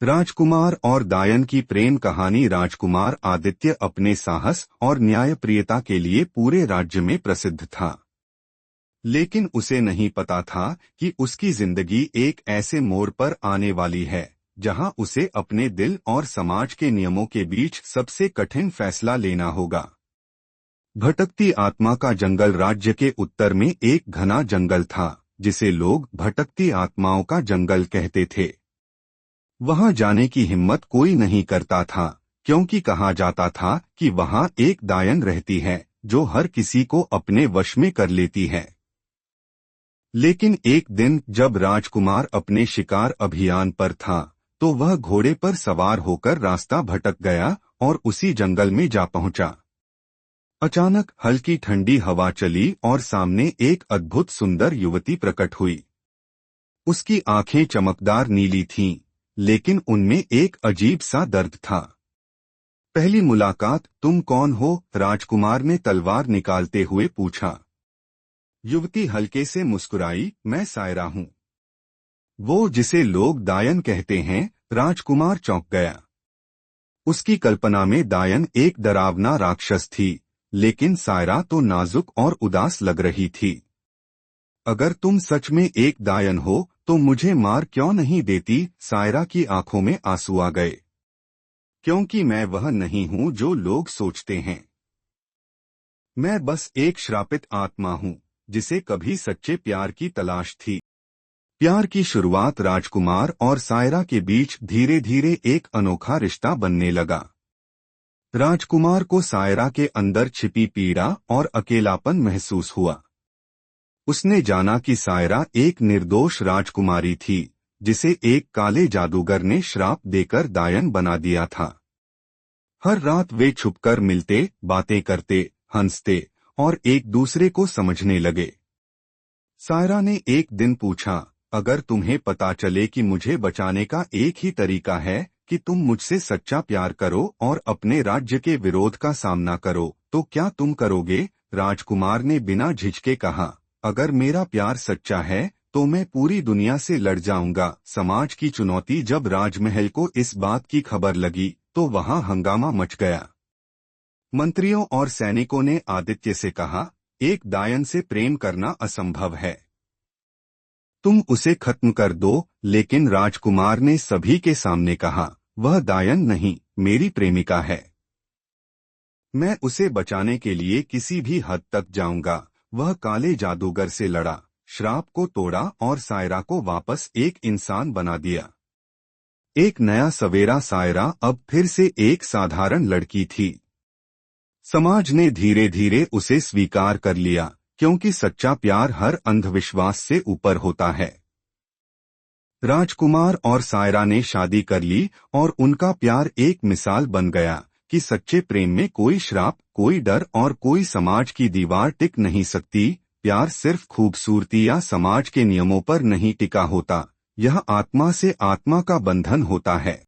राजकुमार और दायन की प्रेम कहानी। राजकुमार आदित्य अपने साहस और न्यायप्रियता के लिए पूरे राज्य में प्रसिद्ध था, लेकिन उसे नहीं पता था कि उसकी जिंदगी एक ऐसे मोड़ पर आने वाली है जहां उसे अपने दिल और समाज के नियमों के बीच सबसे कठिन फैसला लेना होगा। भटकती आत्मा का जंगल। राज्य के उत्तर में एक घना जंगल था जिसे लोग भटकती आत्माओं का जंगल कहते थे। वहां जाने की हिम्मत कोई नहीं करता था, क्योंकि कहा जाता था कि वहां एक दायन रहती है जो हर किसी को अपने वश में कर लेती है। लेकिन एक दिन जब राजकुमार अपने शिकार अभियान पर था, तो वह घोड़े पर सवार होकर रास्ता भटक गया और उसी जंगल में जा पहुंचा। अचानक हल्की ठंडी हवा चली और सामने एक अद्भुत सुंदर युवती प्रकट हुई। उसकी आंखें चमकदार नीली थीं, लेकिन उनमें एक अजीब सा दर्द था। पहली मुलाकात। तुम कौन हो? राजकुमार ने तलवार निकालते हुए पूछा। युवती हल्के से मुस्कुराई, मैं सायरा हूं, वो जिसे लोग दायन कहते हैं। राजकुमार चौंक गया। उसकी कल्पना में दायन एक डरावना राक्षस थी, लेकिन सायरा तो नाजुक और उदास लग रही थी। अगर तुम सच में एक दायन हो तो मुझे मार क्यों नहीं देती? सायरा की आंखों में आंसू आ गए। क्योंकि मैं वह नहीं हूं जो लोग सोचते हैं। मैं बस एक श्रापित आत्मा हूं जिसे कभी सच्चे प्यार की तलाश थी। प्यार की शुरुआत। राजकुमार और सायरा के बीच धीरे धीरे एक अनोखा रिश्ता बनने लगा। राजकुमार को सायरा के अंदर छिपी पीड़ा और अकेलापन महसूस हुआ। उसने जाना कि सायरा एक निर्दोष राजकुमारी थी जिसे एक काले जादूगर ने श्राप देकर दायन बना दिया था। हर रात वे छुपकर मिलते, बातें करते, हंसते और एक दूसरे को समझने लगे। सायरा ने एक दिन पूछा, अगर तुम्हें पता चले कि मुझे बचाने का एक ही तरीका है कि तुम मुझसे सच्चा प्यार करो और अपने राज्य के विरोध का सामना करो, तो क्या तुम करोगे? राजकुमार ने बिना झिझके कहा, अगर मेरा प्यार सच्चा है तो मैं पूरी दुनिया से लड़ जाऊंगा। समाज की चुनौती। जब राजमहल को इस बात की खबर लगी तो वहां हंगामा मच गया। मंत्रियों और सैनिकों ने आदित्य से कहा, एक दायन से प्रेम करना असंभव है, तुम उसे खत्म कर दो। लेकिन राजकुमार ने सभी के सामने कहा, वह दायन नहीं, मेरी प्रेमिका है। मैं उसे बचाने के लिए किसी भी हद तक जाऊंगा। वह काले जादूगर से लड़ा, श्राप को तोड़ा और सायरा को वापस एक इंसान बना दिया। एक नया सवेरा। सायरा अब फिर से एक साधारण लड़की थी। समाज ने धीरे धीरे उसे स्वीकार कर लिया, क्योंकि सच्चा प्यार हर अंधविश्वास से ऊपर होता है। राजकुमार और सायरा ने शादी कर ली और उनका प्यार एक मिसाल बन गया कि सच्चे प्रेम में कोई श्राप, कोई डर और कोई समाज की दीवार टिक नहीं सकती। प्यार सिर्फ खूबसूरती या समाज के नियमों पर नहीं टिका होता, यह आत्मा से आत्मा का बंधन होता है।